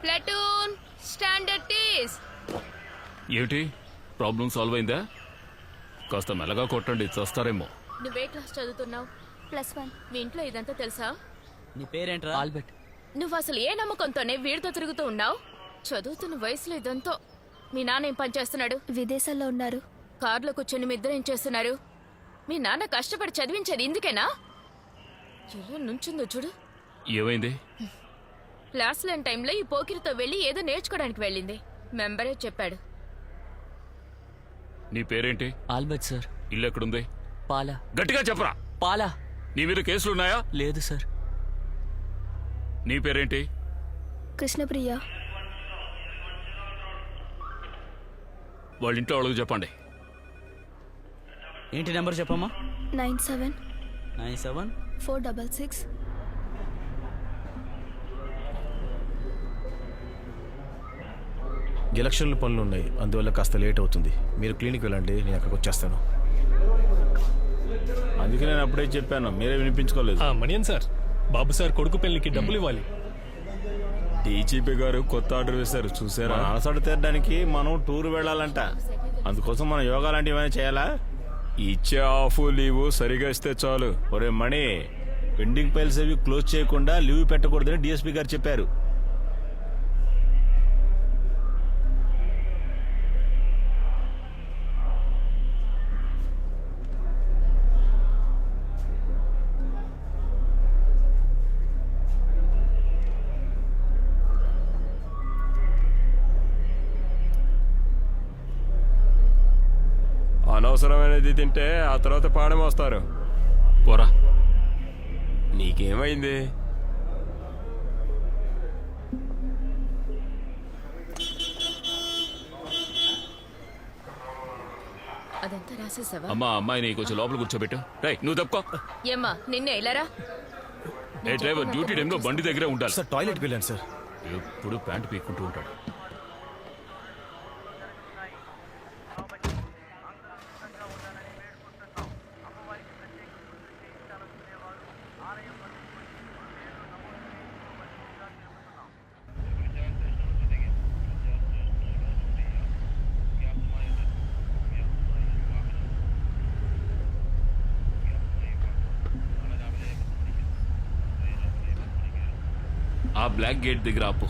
Platoon standard టీస్. ఏమిటి problem solve అయిందా? కాస్త మెల్లగా కొట్టండి, చస్తారేమో. నువ్వే క్లాస్ చదువుతున్నావు? +1. మీ ఇంట్లో ఇదంతా తెలుసా? నీ పేరేంట్రా? ఆల్బర్ట్. నువ్వు అసలు ఏ నమ్మకంతోనే వీడితో తిరుగుతూ ఉన్నావు? చదువుతున్న వయసులో ఇదంతా. మీ నాన్న ఏం పని చేస్తున్నాడు? విదేశాల్లో ఉన్నారు. కారులో కూర్చొని మీ ఇద్దరు ఏం చేస్తున్నారు? మీ నాన్న కష్టపడి చదివించేది ఇందుకేనా? ఎలా నుంచుందో చూడు. ఏమైంది? క్లాస్ లేని టైంలో ఈ పోకిరితో వెళ్ళి ఏదో నేర్చుకోవడానికి వెళ్ళింది. మెంబరే చెప్పాడు. నీ పేరేంటి? Albert sir. ఇల్లు ఎక్కడుంది? పాలా. గట్టిగా చెప్పరా. పాలా. నీ మీద కేసులున్నాయా? లేదు సార్. నీ పేరేంటి? కృష్ణప్రియ. వాళ్ళ ఇంట్లో వాళ్ళకి చెప్పండి. ఏంటి నెంబర్ చెప్పమ్మా? 97 97 466. ఎలక్షన్ల పనులు ఉన్నాయి, అందువల్ల కాస్త లేట్ అవుతుంది. మీరు క్లినిక్ వెళ్ళండి, నేను అక్కడికి వచ్చేస్తాను. అందుకే నేను అప్పుడే చెప్పాను, మీరే వినిపించుకోలేదు. మణియన్ సార్, బాబు సార్ కొడుకు పెళ్లికి డబ్బులు ఇవ్వాలి. డీజీపీ గారు కొత్త ఆర్డర్ వేశారు, చూసారా? అలసట తీరడానికి మనం టూర్ వెళ్ళాలంట. అందుకోసం మనం యోగా లాంటివి ఏమైనా చేయాలా? ఇచ్చే ఆఫ్ లీవ్ సరిగా ఇస్తే చాలు. ఒరే మణి, పెండింగ్ ఫైల్స్ అవి క్లోజ్ చేయకుండా లీవ్ పెట్టకూడదని డిఎస్పీ గారు చెప్పారు. అనవసరమైనది తింటే ఆ తర్వాత పాడం వస్తారు. పోరా. నీకేమైంది? అదంతా రాసేసావా? అమ్మా, అమ్మాయిని కొంచెం లోపల కూర్చోబెట్టు. రై, నువ్వు తప్పుకో. ఏమ్మా నిన్నే ఇలారా? ఏ డ్రైవర్, డ్యూటీ టైంలో బండి దగ్గరే ఉండాలి. సార్, టాయిలెట్కి వెళ్ళాను సార్. ఎప్పుడు ప్యాంటు పీక్కుంటూ ఉంటాడు. ఆ బ్లాక్ గేట్ దగ్గర ఆపు.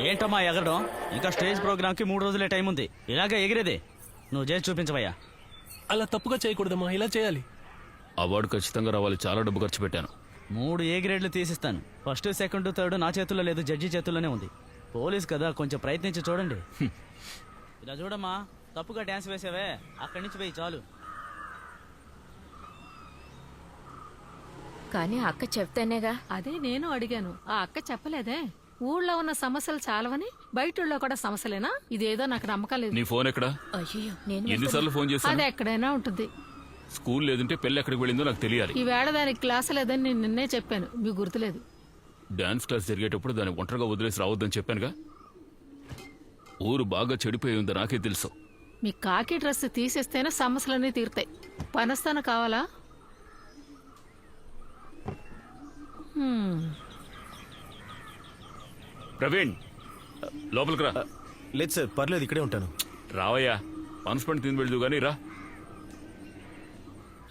ఏంటమ్మా ఎగరడం? ఇంకా స్టేజ్ ప్రోగ్రామ్ కి 3 రోజులే టైం ఉంది. ఇలాగే ఎగిరేదే. నువ్వు చేసి చూపించవయ్యా. అలా తప్పుగా చేయకూడదమ్మా, ఇలా చేయాలి. అవార్డు ఖచ్చితంగా రావాలి, చాలా డబ్బు ఖర్చు పెట్టాను. 3 ఏ గ్రేడ్లు తీసిస్తాను. ఫస్ట్, సెకండ్, థర్డ్ నా చేతుల్లో లేదు, జడ్జి చేతుల్లోనే ఉంది. పోలీస్ కదా, కొంచెం ప్రయత్నించి చూడండి. ఇలా చూడమ్మా, తప్పుగా డ్యాన్స్ వేసావే, అక్కడి నుంచి పోయి చాలు. కానీ అక్క చెప్తేనేగా. అదే నేను అడిగాను, ఆ అక్క చెప్పలేదే. ఊళ్ళో ఉన్న సమస్యలు చాలవని బయటలో కూడా సమస్యలేనా? ఇదేదో నాకు నమ్మకం లేదు. నీ ఫోన్ ఎక్కడా? అయ్యో, నేను ఎన్నిసార్లు ఫోన్ చేశాను? అది ఎక్కడైనా ఉంటుంది. స్కూల్ లేదంటే పెళ్లి ఎక్కడికి వెళ్ళిందో నాకు తెలియాలి. ఈ వేళ దానికి క్లాస్ లేదని నేను నిన్నే చెప్పాను, మీకు గుర్తులేదు. డాన్స్ క్లాస్ జరిగేటప్పుడు దాన్ని ఒంటరిగా వదిలేసి రావద్దని చెప్పానుగా. ఊరు బాగా చెడిపోయి ఉందో నాకే తెలుసు. మీ కాకి డ్రెస్ తీసేస్తేనే సమస్యలన్నీ తీరుతాయి. పనస్తాన కావాలా? ప్రవీణ్, లోపలికి రా. లేదు సార్, పర్లేదు, ఇక్కడే ఉంటాను. రావయ్యా, పనిష్మెంట్ తిని వెళ్దు గానీ రా.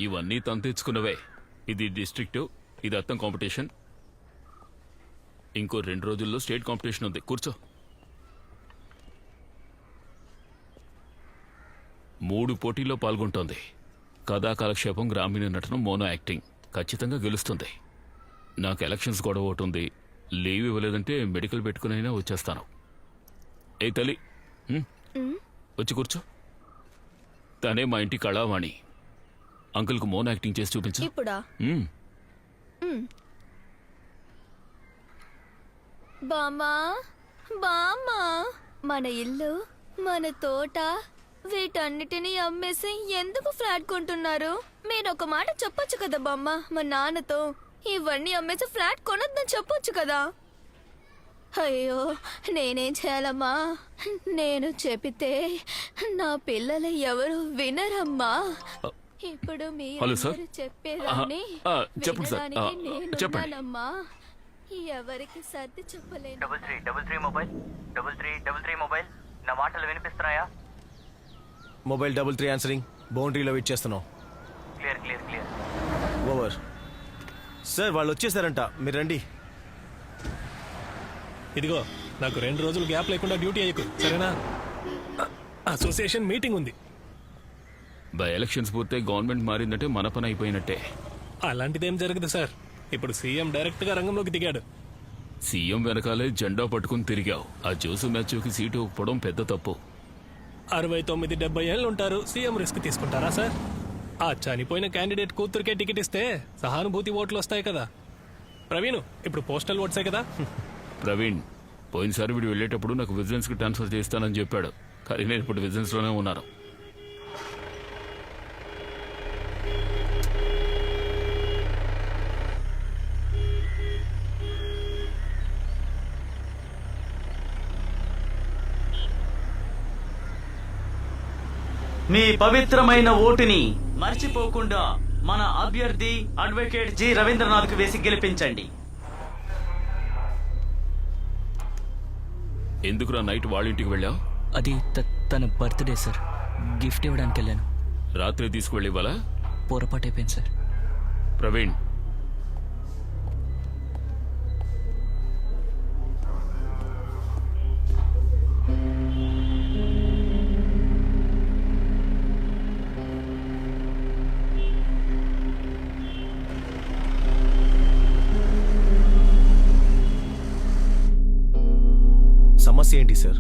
ఇవన్నీ తను తెచ్చుకున్నవే. ఇది డిస్ట్రిక్ట్, ఇది అర్థం కాంపిటీషన్. ఇంకో 2 రోజుల్లో స్టేట్ కాంపిటీషన్ ఉంది. కూర్చో. 3 పోటీల్లో పాల్గొంటోంది. కథా కాలక్షేపం, గ్రామీణ నటనం, మోనో యాక్టింగ్. ఖచ్చితంగా గెలుస్తుంది. నాకు ఎలక్షన్స్ గొడవ ఒకటి ఉంది. లీవ్ ఇవ్వలేదంటే మెడికల్ పెట్టుకునైనా వచ్చేస్తాను. ఏ తల్లి, వచ్చి కూర్చో. తనే మా ఇంటి కళావాణి. అంకుల్కు మోనో యాక్టింగ్ చేసి చూపించు. ఇప్పుడా? బామ్మా బామ్మా, మన ఇల్లు, మన తోట, వీటన్నిటినీ అమ్మేసి ఎందుకు ఫ్లాట్ కొంటున్నారు? మీరు ఒక మాట చెప్పొచ్చు కదా బామ్మ మా నాన్నతో. ఇవన్నీ అమ్మేసి ఫ్లాట్ కొనొద్దని చెప్పొచ్చు కదా. అయ్యో నేనేం చేయాలమ్మా? నేను చెబితే నా పిల్లలు ఎవరు వినరమ్మా. ఇప్పుడు హలో సార్. మీరు చెప్పేదాన్ని చెప్పండి సార్. వినడానికి నేను చెప్పండి. ఉన్నానమ్మా. ఎవరికి సర్ది చెప్పలేను. 3333 మొబైల్ 3333 మొబైల్ నా మాటలు వినిపిస్తున్నాయా? Mobile 33 answering. బౌండరీలో వెయిట్ చేస్తున్నాం. Clear clear clear. Over. Sir వాళ్ళు వచ్చేసారంట, మీరు రండి. ఇదిగో నాకు 2 రోజులు గ్యాప్ లేకుండా డ్యూటీ అయ్యకు, సరేనా? అసోసియేషన్ మీటింగ్ ఉంది. బై ఎలక్షన్స్ పూర్తయి గవర్నమెంట్ మారిందంటే మన పని అయిపోయినట్టే. అలాంటిదేం జరగదు సార్. ఇప్పుడు సీఎం డైరెక్ట్ గా రంగంలోకి దిగాడు. సీఎం వెనకాలే జెండా పట్టుకుని తిరిగావు. ఆ జోసు మ్యాచ్కి సీటు ఒప్పుకోవడం పెద్ద తప్పు. 69-70 ఏళ్ళు ఉంటారు, సీఎం రిస్క్ తీసుకుంటారా సార్? ఆ చనిపోయిన క్యాండిడేట్ కూతురికే టికెట్ ఇస్తే సహానుభూతి ఓట్లు వస్తాయి కదా. ప్రవీణ్ ఇప్పుడు పోస్టల్ ఓట్సే కదా. ప్రవీణ్ పోయినసారి వీడు వెళ్ళేటప్పుడు నాకు విజిలెన్స్కి ట్రాన్స్ఫర్ చేస్తానని చెప్పాడు. కానీ నేను ఇప్పుడు విజిలెన్స్లోనే ఉన్నాను. మీ పవిత్రమైన ఓటుని మర్చిపోకుండా మన అభ్యర్థి అడ్వకేట్ జి రవీంద్రనాథ్ కు వేసి గెలిపించండి. ఎందుకురా నైట్ వాళ్ళ ఇంటికి వెళ్ళావు? అది తన బర్త్డే సార్. గిఫ్ట్ ఇవ్వడానికి వెళ్ళాను. రాత్రి తీసుకువెళ్ళి ఇవ్వాలా? పొరపాటు అయిపోయింది సార్. ప్రవీణ్ సమస్య ఏంటి సార్?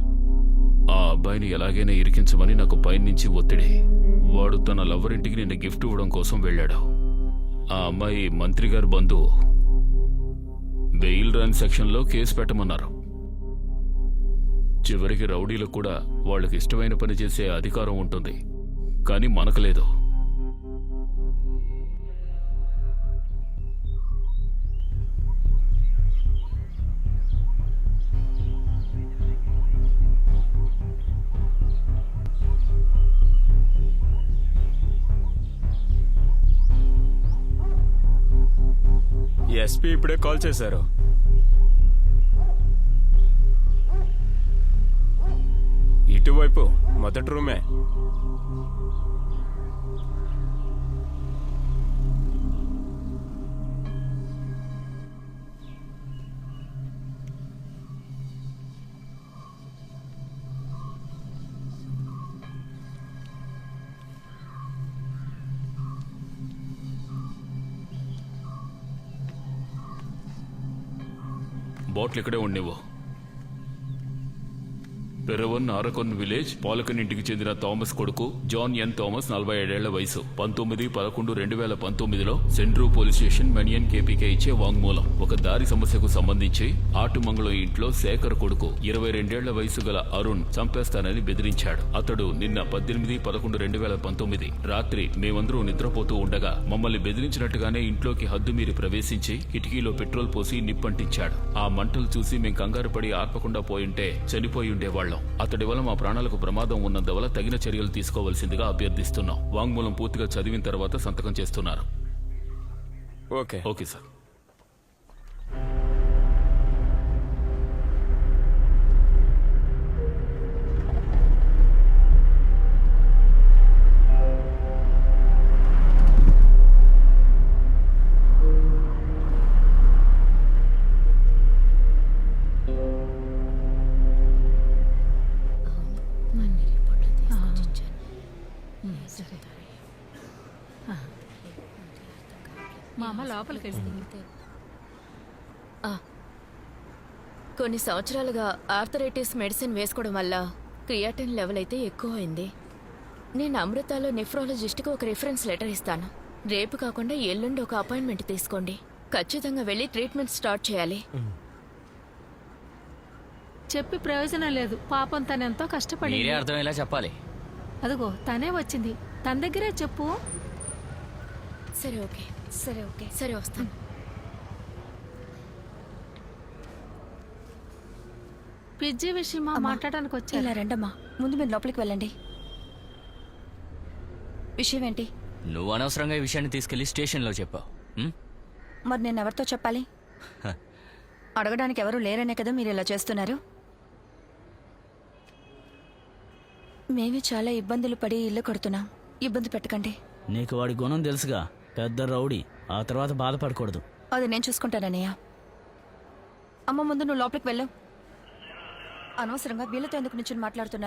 ఆ అబ్బాయిని ఎలాగైనా ఇరికించమని నాకు పైనుంచి ఒత్తిడి. వాడు తన లవ్వర్ ఇంటికి నిన్న గిఫ్ట్ ఇవ్వడం కోసం వెళ్ళాడు. ఆ అమ్మాయి మంత్రి గారి బంధువు. బెయిల్ రాని సెక్షన్లో కేసు పెట్టమన్నారు. చివరికి రౌడీలకు కూడా వాళ్ళకి ఇష్టమైన పని చేసే అధికారం ఉంటుంది, కానీ మనకు లేదు. ఎస్పీ ఇప్పుడే కాల్ చేశారు. ఇటువైపు మొదటి రూమే. బాటిల్ ఇక్కడే ఉండేవో. పెరవన్ ఆరకొన్ విలేజ్ పాలకన్ ఇంటికి చెందిన థామస్ కొడుకు జాన్ ఎన్ థామస్ 47 ఏళ్ల వయసు 19/11/2019లో సెంట్రూ పోలీస్ స్టేషన్ మెనియన్ కేపీకే ఇచ్చే వాంగ్మూలం. ఒక దారి సమస్యకు సంబంధించి ఆటుమంగళం ఇంట్లో శేఖర్ కొడుకు 22 ఏళ్ల వయసు గల అరుణ్ చంపేస్తానని బెదిరించాడు. అతడు నిన్న 18/11/2019 రాత్రి మేమందరూ నిద్రపోతూ ఉండగా మమ్మల్ని బెదిరించినట్టుగానే ఇంట్లోకి హద్దు మీరి ప్రవేశించి కిటికీలో పెట్రోల్ పోసి నిప్పంటించాడు. ఆ మంటలు చూసి మేం కంగారు పడి ఆర్పకుండా పోయింటే చనిపోయి ఉండేవాళ్ళం. అతడి వల్ల మా ప్రాణాలకు ప్రమాదం ఉన్నందువల్ల తగిన చర్యలు తీసుకోవాల్సిందిగా అభ్యర్థిస్తున్నాం. వాంగ్మూలం పూర్తిగా చదివిన తర్వాత సంతకం చేస్తున్నారు. Okay okay sir. మా అమ్మ లోపలికి వెళ్తుంది. కొన్ని సంవత్సరాలుగా ఆర్థరైటిస్ మెడిసిన్ వేసుకోవడం వల్ల క్రియాటిన్ లెవెల్ అయితే ఎక్కువ అయింది. నేను అమృతాలో నెఫ్రాలజిస్ట్కి ఒక రిఫరెన్స్ లెటర్ ఇస్తాను. రేపు కాకుండా ఎల్లుండి ఒక అపాయింట్మెంట్ తీసుకోండి. ఖచ్చితంగా వెళ్ళి ట్రీట్మెంట్ స్టార్ట్ చేయాలి. చెప్పి ప్రయోజనం లేదు. పాపం తనెంతో కష్టపడి. మీరే అర్థమయ్యేలా చెప్పాలి. అదిగో తనే వచ్చింది, తన దగ్గరే చెప్పు. సరే ఓకే, సరే ఓకే. సరే వస్తాను. పిజ్జి విషయమా మాట్లాడడానికి వచ్చా? ఇలా రండమ్మా, ముందు మీరు లోపలికి వెళ్ళండి. విషయం ఏంటి? నువ్వు అనవసరంగా ఈ విషయాన్ని తీసుకెళ్లి స్టేషన్లో చెప్పావు. మరి నేను ఎవరితో చెప్పాలి? అడగడానికి ఎవరు లేరనే కదా మీరు ఇలా చేస్తున్నారు. మేమే చాలా ఇబ్బందులు పడి ఇల్లు కడుతున్నాం, ఇబ్బంది పెట్టకండి. నీకు వాడి గుణం తెలుసుగా, పెద్ద రౌడీ. ఆ తర్వాత బాధపడకూడదు. అది నేను చూసుకుంటానన్నయ్య. అమ్మ ముందు నువ్వు లోపలికి వెళ్ళు. అనవసరంగా వీళ్ళతో ఎందుకు నుంచి మాట్లాడుతున్నా?